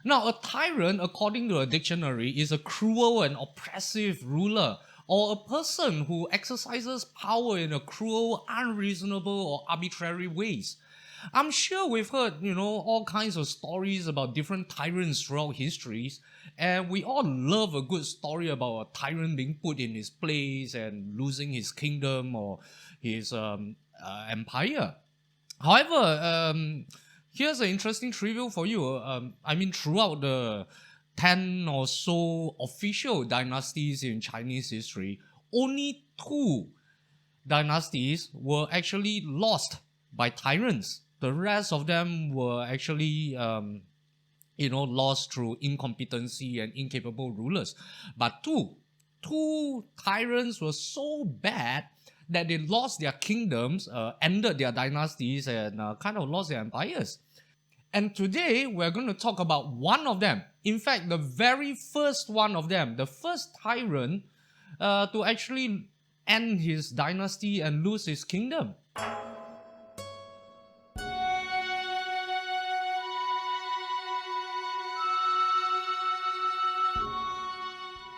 Now, a tyrant, according to a dictionary, is a cruel and oppressive ruler, or a person who exercises power in a cruel, unreasonable, or arbitrary ways. I'm sure we've heard, all kinds of stories about different tyrants throughout histories, and we all love a good story about a tyrant being put in his place and losing his kingdom or his empire. However, here's an interesting trivia for you. Throughout the 10 or so official dynasties in Chinese history, only two dynasties were actually lost by tyrants. The rest of them were actually, lost through incompetency and incapable rulers. But two tyrants were so bad that they lost their kingdoms, ended their dynasties, and kind of lost their empires. And today, we're going to talk about one of them. In fact, the very first one of them, the first tyrant to actually end his dynasty and lose his kingdom.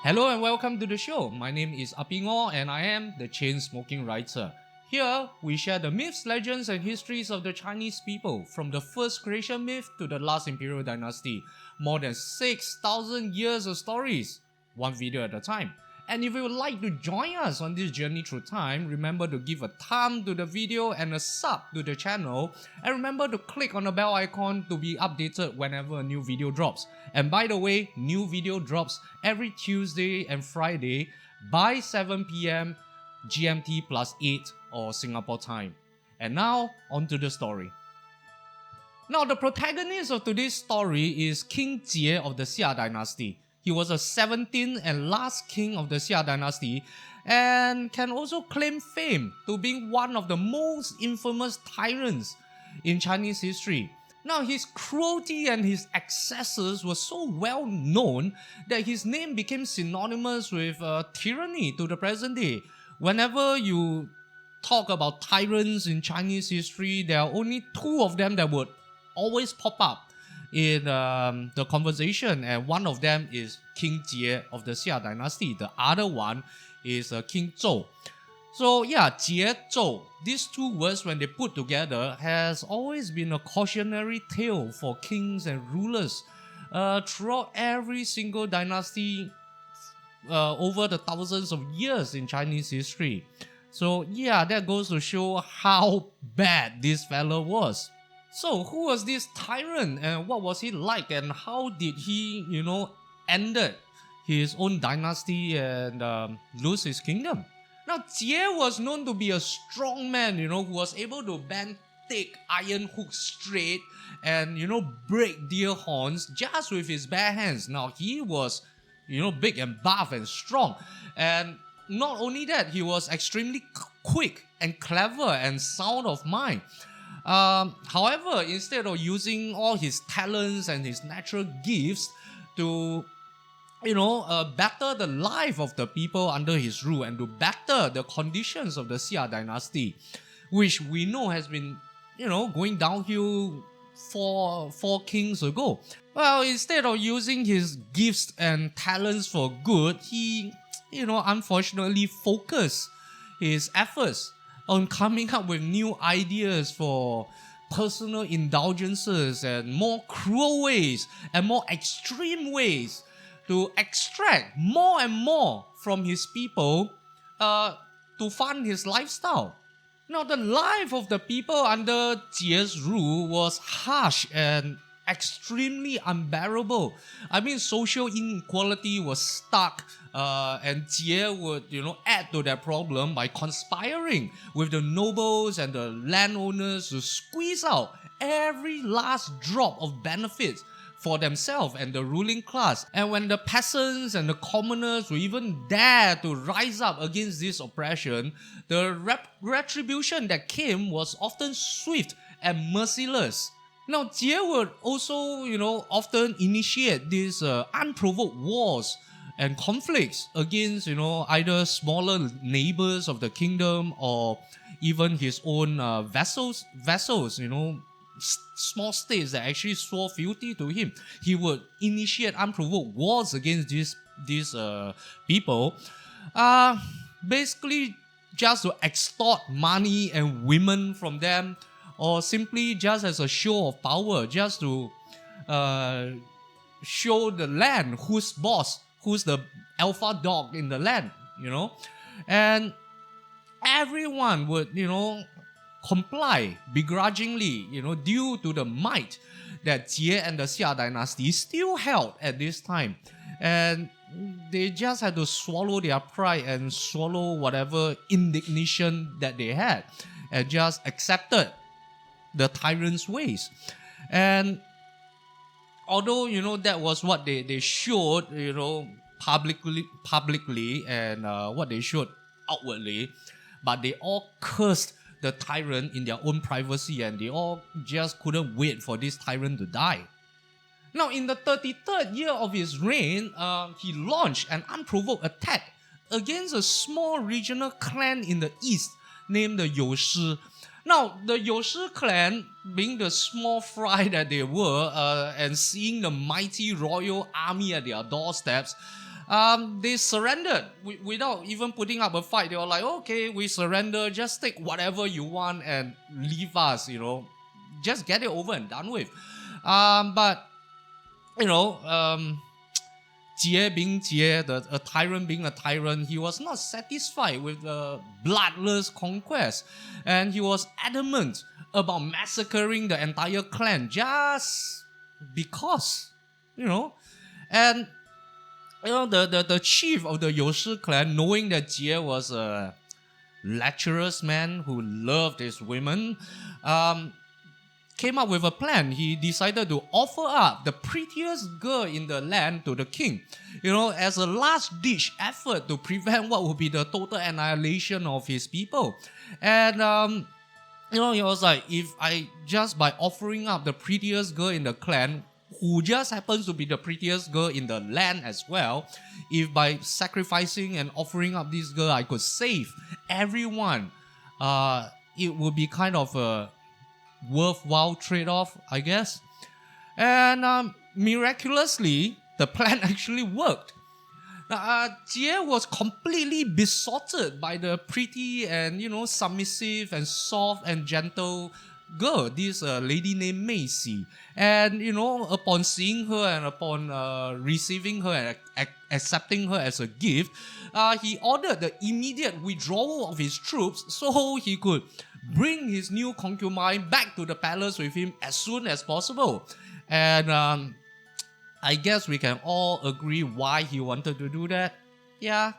Hello and welcome to the show. My name is Apingo and I am the chain smoking writer. Here, we share the myths, legends and histories of the Chinese people, from the first creation myth to the last imperial dynasty. More than 6,000 years of stories, one video at a time. And if you would like to join us on this journey through time, remember to give a thumb to the video and a sub to the channel. And remember to click on the bell icon to be updated whenever a new video drops. And by the way, new video drops every Tuesday and Friday by 7 p.m. GMT plus 8 or Singapore time. And now, on to the story. Now, the protagonist of today's story is King Jie of the Xia Dynasty. He was the 17th and last king of the Xia Dynasty and can also claim fame to being one of the most infamous tyrants in Chinese history. Now, his cruelty and his excesses were so well known that his name became synonymous with tyranny to the present day. Whenever you talk about tyrants in Chinese history, there are only two of them that would always pop up in the conversation, and one of them is King Jie of the Xia Dynasty. The other one is King Zhou. So yeah, Jie, Zhou, these two words when they put together has always been a cautionary tale for kings and rulers throughout every single dynasty over the thousands of years in Chinese history. So yeah, that goes to show how bad this fellow was. So who was this tyrant and what was he like and how did he, ended his own dynasty and lose his kingdom? Now, Jie was known to be a strong man, who was able to bend thick iron hooks straight and, break deer horns just with his bare hands. Now, he was, big and buff and strong. And not only that, he was extremely quick and clever and sound of mind. However, instead of using all his talents and his natural gifts to, better the life of the people under his rule and to better the conditions of the Xia Dynasty, which we know has been, going downhill four kings ago. Well, instead of using his gifts and talents for good, he, unfortunately focused his efforts on coming up with new ideas for personal indulgences and more cruel ways and more extreme ways to extract more and more from his people to fund his lifestyle. Now, the life of the people under Jie's rule was harsh and extremely unbearable. Social inequality was stuck, and Jie would, add to that problem by conspiring with the nobles and the landowners to squeeze out every last drop of benefits for themselves and the ruling class. And when the peasants and the commoners would even dare to rise up against this oppression, the retribution that came was often swift and merciless. Now, Jie would also, often initiate these unprovoked wars and conflicts against, either smaller neighbors of the kingdom or even his own vassals, small states that actually swore fealty to him, he would initiate unprovoked wars against these people, basically just to extort money and women from them, or simply just as a show of power, just to show the land who's boss, who's the alpha dog in the land, and everyone would, comply begrudgingly, due to the might that Jie and the Xia Dynasty still held at this time. And they just had to swallow their pride and swallow whatever indignation that they had, and just accepted the tyrant's ways. And although, that was what they showed, publicly and what they showed outwardly, but they all cursed the tyrant in their own privacy, and they all just couldn't wait for this tyrant to die. Now, in the 33rd year of his reign, he launched an unprovoked attack against a small regional clan in the east named the Youshi. Now, the Youshi clan, being the small fry that they were, and seeing the mighty royal army at their doorsteps, they surrendered without even putting up a fight. They were like, okay, we surrender, just take whatever you want and leave us, just get it over and done with. But Jie being Jie, a tyrant being a tyrant, he was not satisfied with the bloodless conquest, and he was adamant about massacring the entire clan just because, and the chief of the Youshi clan, knowing that Jie was a lecherous man who loved his women, came up with a plan. He decided to offer up the prettiest girl in the land to the king, as a last-ditch effort to prevent what would be the total annihilation of his people. And, he was like, if I just by offering up the prettiest girl in the clan, who just happens to be the prettiest girl in the land as well, if by sacrificing and offering up this girl I could save everyone, it would be kind of a worthwhile trade-off, I guess. And miraculously, the plan actually worked. Jie was completely besotted by the pretty and, submissive and soft and gentle girl, this lady named Mei Xi. And, upon seeing her and upon receiving her and accepting her as a gift, he ordered the immediate withdrawal of his troops so he could bring his new concubine back to the palace with him as soon as possible. And I guess we can all agree why he wanted to do that. Yeah.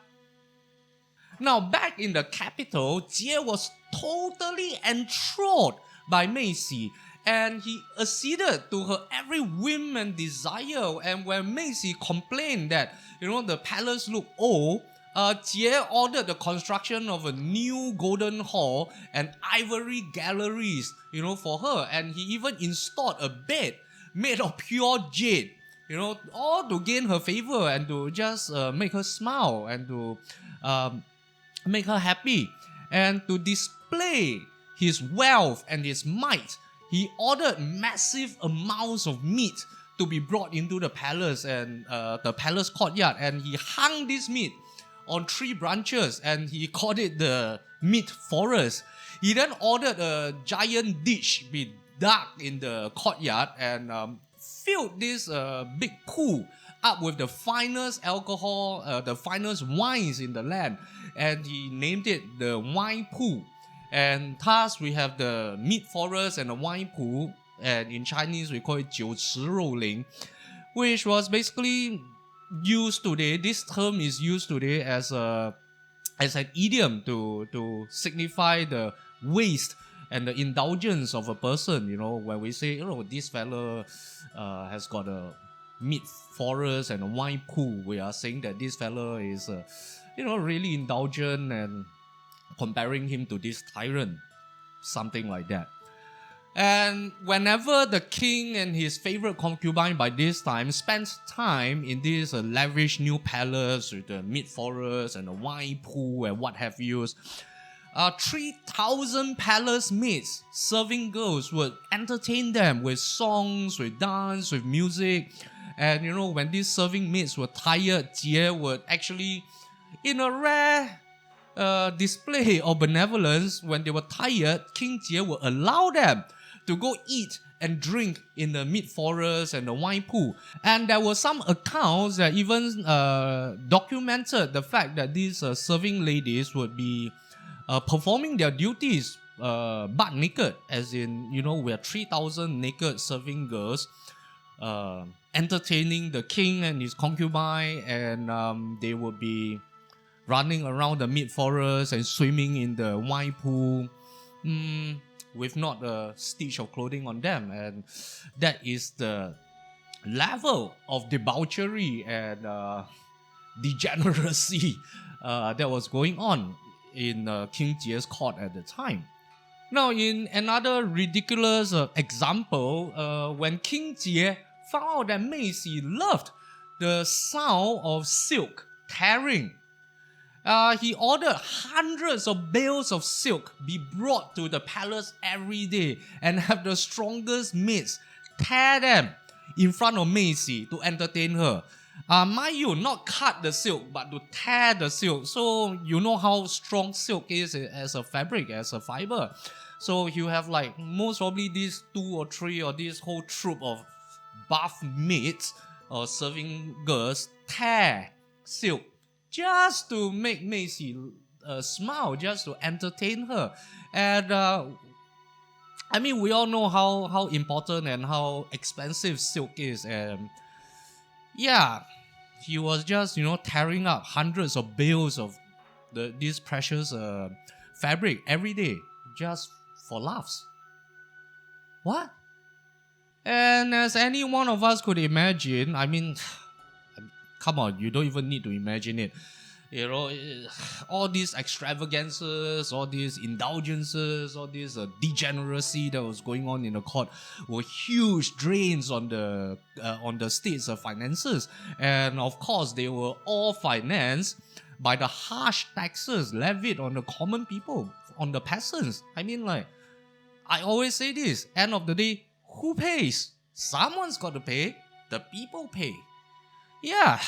Now, back in the capital, Jie was totally enthralled by Mei Xi, and he acceded to her every whim and desire. And when Mei Xi complained that, the palace looked old, Jie ordered the construction of a new golden hall and ivory galleries, for her. And he even installed a bed made of pure jade, all to gain her favor and to just make her smile and to make her happy. And to display his wealth and his might, he ordered massive amounts of meat to be brought into the palace and the palace courtyard. And he hung this meat on 3 branches, and he called it the meat forest. He then ordered a giant dish be dug in the courtyard and filled this big pool up with the finest alcohol, the finest wines in the land, and he named it the wine pool. And thus we have the meat forest and the wine pool, and in Chinese we call it 酒池肉林, which was basically used today. This term is used today as an idiom to signify the waste and the indulgence of a person. When we say, this fella has got a meat forest and a wine pool, we are saying that this fella is, really indulgent and comparing him to this tyrant, something like that. And whenever the king and his favorite concubine by this time spends time in this lavish new palace with the meat forest and the wine pool and what have you, 3,000 palace maids, serving girls, would entertain them with songs, with dance, with music. And when these serving maids were tired, Jie would actually, in a rare display of benevolence, when they were tired, King Jie would allow them to go eat and drink in the meat forest and the wine pool. And there were some accounts that even documented the fact that these serving ladies would be performing their duties butt naked, as in, we are 3,000 naked serving girls entertaining the king and his concubine, and they would be running around the meat forest and swimming in the wine pool with not a stitch of clothing on them. And that is the level of debauchery and degeneracy that was going on in King Jie's court at the time. Now, in another ridiculous example, when King Jie found out that Mei Xi loved the sound of silk tearing, he ordered hundreds of bales of silk be brought to the palace every day and have the strongest maids tear them in front of Mei Xi to entertain her. Mind you, not cut the silk, but to tear the silk. So you know how strong silk is as a fabric, as a fiber. So you have most probably these 2 or 3 or this whole troop of buff maids or serving girls tear silk just to make Mei Xi smile, just to entertain her. And we all know how important and how expensive silk is. And yeah, he was just, tearing up hundreds of bales of this precious fabric every day just for laughs. What? And as any one of us could imagine, come on, you don't even need to imagine it. All these extravagances, all these indulgences, all this degeneracy that was going on in the court were huge drains on the state's finances. And of course, they were all financed by the harsh taxes levied on the common people, on the peasants. I always say this, end of the day, who pays? Someone's got to pay. The people pay. Yeah.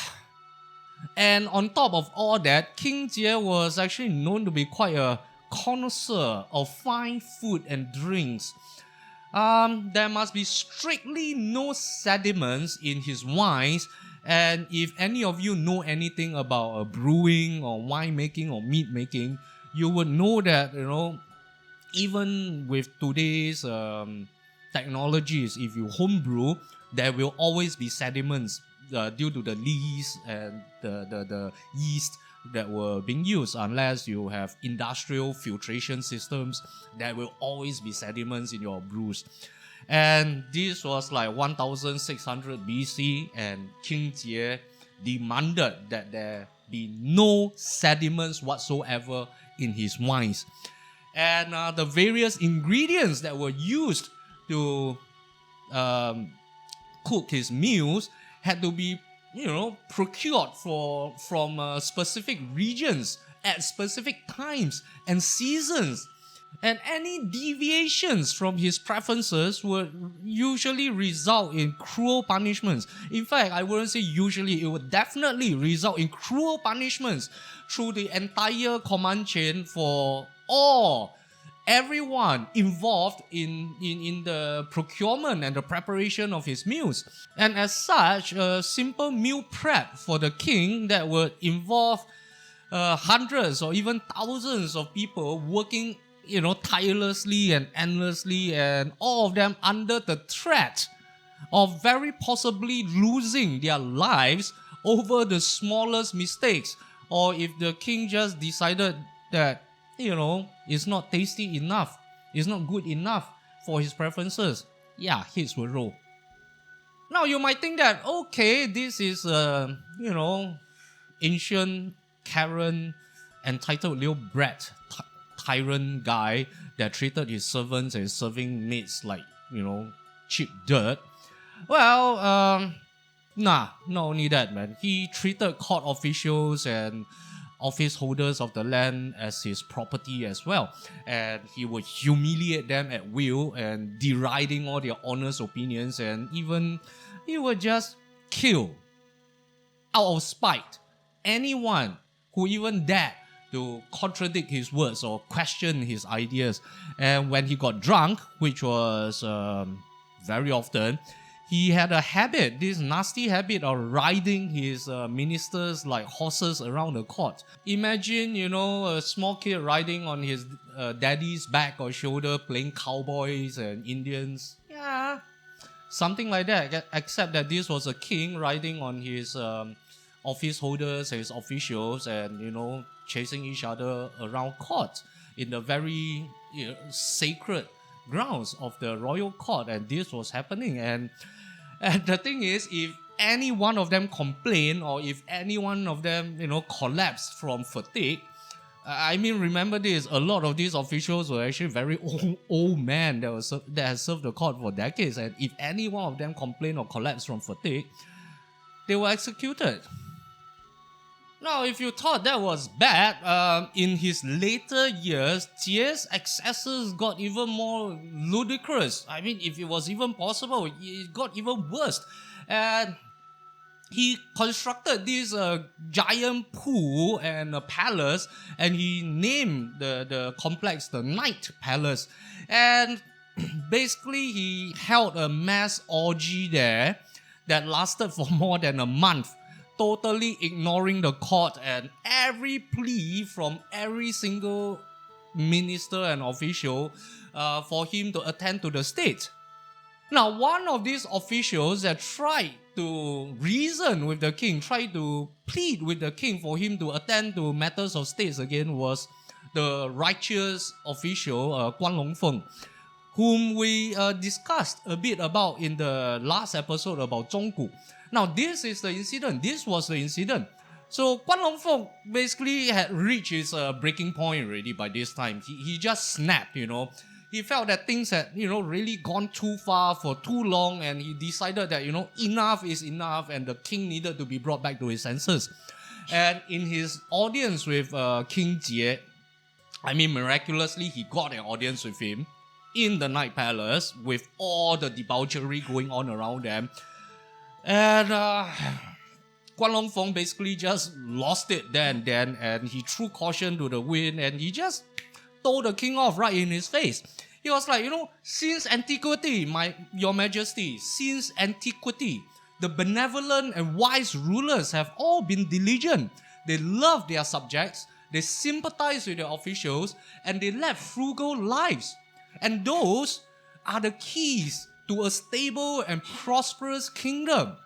And on top of all that, King Jie was actually known to be quite a connoisseur of fine food and drinks. There must be strictly no sediments in his wines. And if any of you know anything about brewing or wine making or meat making, you would know that, even with today's technologies, if you homebrew, there will always be sediments due to the lees and the yeast that were being used. Unless you have industrial filtration systems, there will always be sediments in your brews. And this was 1600 BC, and King Jie demanded that there be no sediments whatsoever in his wines. And the various ingredients that were used to cook his meals had to be, procured from specific regions at specific times and seasons. And any deviations from his preferences would usually result in cruel punishments. In fact, I wouldn't say usually, it would definitely result in cruel punishments through the entire command chain for everyone involved in the procurement and the preparation of his meals. And as such, a simple meal prep for the king that would involve hundreds or even thousands of people working tirelessly and endlessly, and all of them under the threat of very possibly losing their lives over the smallest mistakes, or if the king just decided that it's not tasty enough, it's not good enough for his preferences, heads will roll. Now you might think that, okay, this is a ancient Karen entitled little brat tyrant guy that treated his servants and serving maids like cheap dirt. Well, not only that, man. He treated court officials and office holders of the land as his property as well. And he would humiliate them at will and deriding all their honest opinions, and even he would just kill out of spite anyone who even dared to contradict his words or question his ideas. And when he got drunk, which was very often, he had a habit, this nasty habit of riding his ministers like horses around the court. Imagine, a small kid riding on his daddy's back or shoulder playing cowboys and Indians. Yeah, something like that, except that this was a king riding on his office holders, his officials, and, chasing each other around court in the very sacred grounds of the royal court. And this was happening. And the thing is, if any one of them complained, or if any one of them, collapsed from fatigue, remember this, a lot of these officials were actually very old men that had served the court for decades. And if any one of them complained or collapsed from fatigue, they were executed. Now, if you thought that was bad, in his later years, Jie's excesses got even more ludicrous. If it was even possible, it got even worse. And he constructed this giant pool and a palace, and he named the complex the Night Palace. And basically, he held a mass orgy there that lasted for more than a month, totally ignoring the court and every plea from every single minister and official for him to attend to the state. Now, one of these officials that tried to reason with the king, tried to plead with the king for him to attend to matters of states again, was the righteous official Guan Longfeng, whom we discussed a bit about in the last episode about Zhonggu. Now, this was the incident. So, Guan Longfeng basically had reached his breaking point already by this time. He just snapped, He felt that things had, really gone too far for too long, and he decided that, enough is enough, and the king needed to be brought back to his senses. And in his audience with King Jie, miraculously, he got an audience with him in the Night Palace with all the debauchery going on around them. And Guan Longfeng basically just lost it then, and he threw caution to the wind, and he just told the king off right in his face. He was like, since antiquity, your majesty, since antiquity, the benevolent and wise rulers have all been diligent. They love their subjects, they sympathize with their officials, and they led frugal lives. And those are the keys to a stable and prosperous kingdom.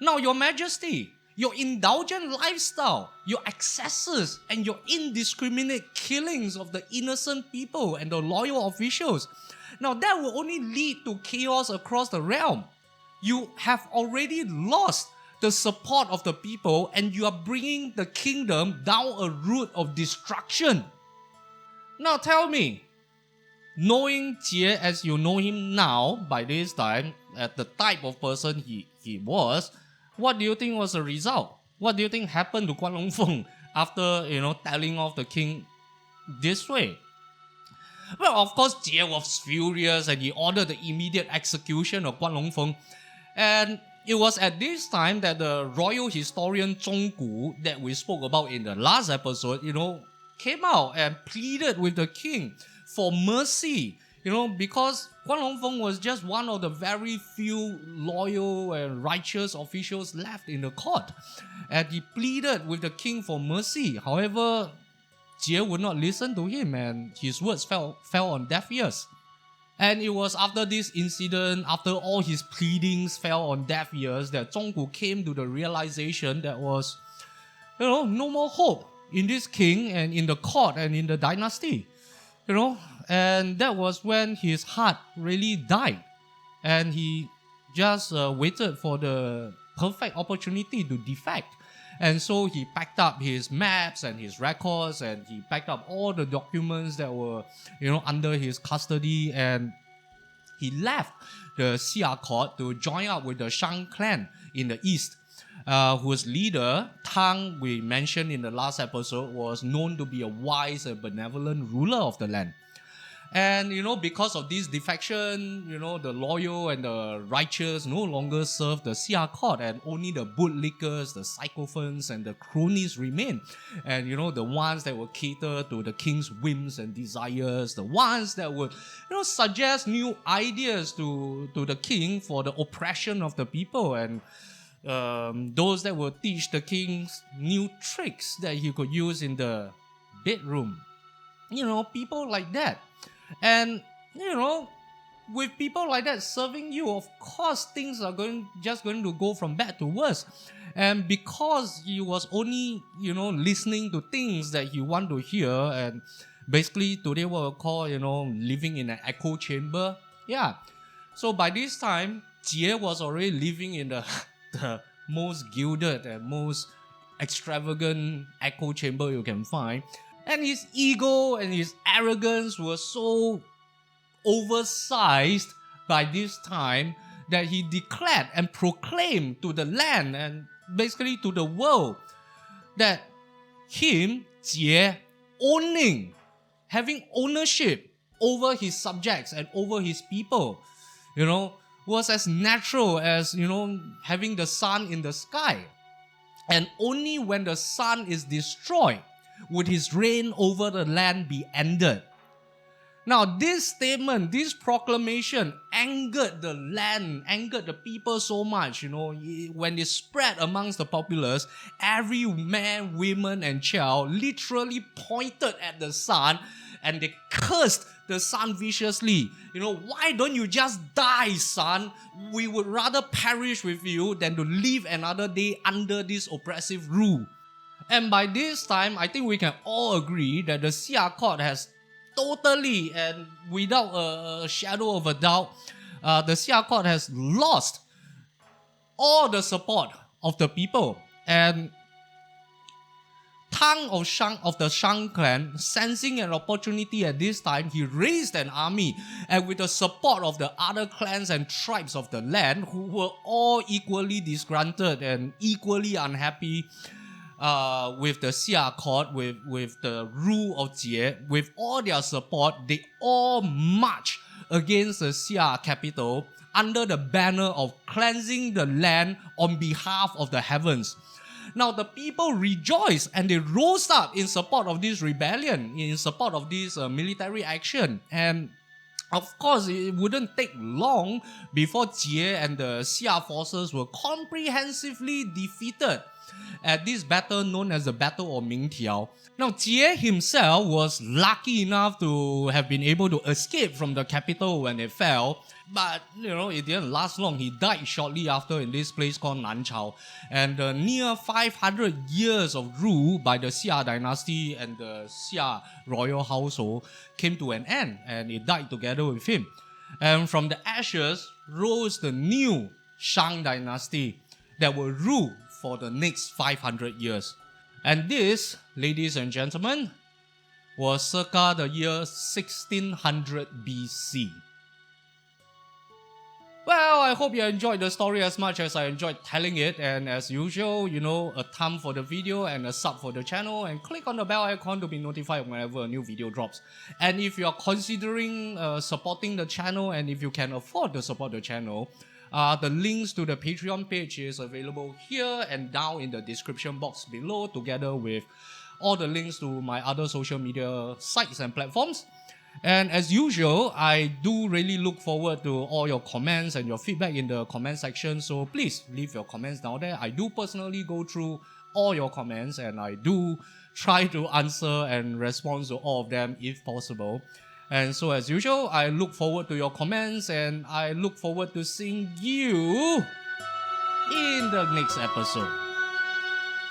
Now, your majesty, your indulgent lifestyle, your excesses, and your indiscriminate killings of the innocent people and the loyal officials, now that will only lead to chaos across the realm. You have already lost the support of the people, and you are bringing the kingdom down a route of destruction. Now tell me, knowing Jie as you know him now, by this time, at the type of person he was, what do you think was the result? What do you think happened to Guan Longfeng after, telling off the king this way? Well, of course, Jie was furious, and he ordered the immediate execution of Guan Longfeng. And it was at this time that the royal historian Zhonggu, that we spoke about in the last episode, came out and pleaded with the king for mercy, because Guan Longfeng was just one of the very few loyal and righteous officials left in the court. And he pleaded with the king for mercy. However, Jie would not listen to him, and his words fell on deaf ears. And it was after this incident, after all his pleadings fell on deaf ears, that Zhonggu came to the realization that was, no more hope in this king and in the court and in the dynasty. And that was when his heart really died. And he just waited for the perfect opportunity to defect. And so he packed up his maps and his records, and he packed up all the documents that were, under his custody, and he left the Xia court to join up with the Shang clan in the east. whose leader, Tang, we mentioned in the last episode, was known to be a wise and benevolent ruler of the land. And, because of this defection, the loyal and the righteous no longer serve the Xia court, and only the bootlickers, the sycophants, and the cronies remain. And, the ones that would cater to the king's whims and desires, the ones that would, suggest new ideas to the king for the oppression of the people, and those that would teach the king new tricks that he could use in the bedroom. People like that. And, with people like that serving you, of course, things are just going to go from bad to worse. And because he was only, listening to things that he want to hear, and basically today what we call, living in an echo chamber. Yeah. So by this time, Jie was already living in the most gilded and most extravagant echo chamber you can find. And his ego and his arrogance were so oversized by this time that he declared and proclaimed to the land and basically to the world that him, Jie, having ownership over his subjects and over his people, was as natural as, having the sun in the sky. And only when the sun is destroyed would his reign over the land be ended. Now, this statement, this proclamation angered the land, angered the people so much, when it spread amongst the populace, every man, woman, and child literally pointed at the sun and they cursed the sun viciously. Why don't you just die, son? We would rather perish with you than to live another day under this oppressive rule. And by this time, I think we can all agree that the Xia court has totally and without a shadow of a doubt, the Xia court has lost all the support of the people. And Tang of the Shang clan, sensing an opportunity at this time, he raised an army, and with the support of the other clans and tribes of the land, who were all equally disgruntled and equally unhappy with the Xia court, with the rule of Jie, with all their support, they all marched against the Xia capital under the banner of cleansing the land on behalf of the heavens. Now the people rejoiced and they rose up in support of this rebellion, in support of this military action. And of course, it wouldn't take long before Jie and the Xia forces were comprehensively defeated at this battle known as the Battle of Mingtiao. Now, Jie himself was lucky enough to have been able to escape from the capital when it fell. But, it didn't last long. He died shortly after in this place called Nanchao. And the near 500 years of rule by the Xia Dynasty and the Xia royal household came to an end, and it died together with him. And from the ashes rose the new Shang Dynasty that will rule for the next 500 years. And this, ladies and gentlemen, was circa the year 1600 BC. Well, I hope you enjoyed the story as much as I enjoyed telling it. And as usual, a thumb for the video and a sub for the channel. And click on the bell icon to be notified whenever a new video drops. And if you are considering supporting the channel, and if you can afford to support the channel, the links to the Patreon page is available here and down in the description box below, together with all the links to my other social media sites and platforms. And as usual, I do really look forward to all your comments and your feedback in the comment section. So please leave your comments down there. I do personally go through all your comments, and I do try to answer and respond to all of them if possible. And so as usual, I look forward to your comments, and I look forward to seeing you in the next episode.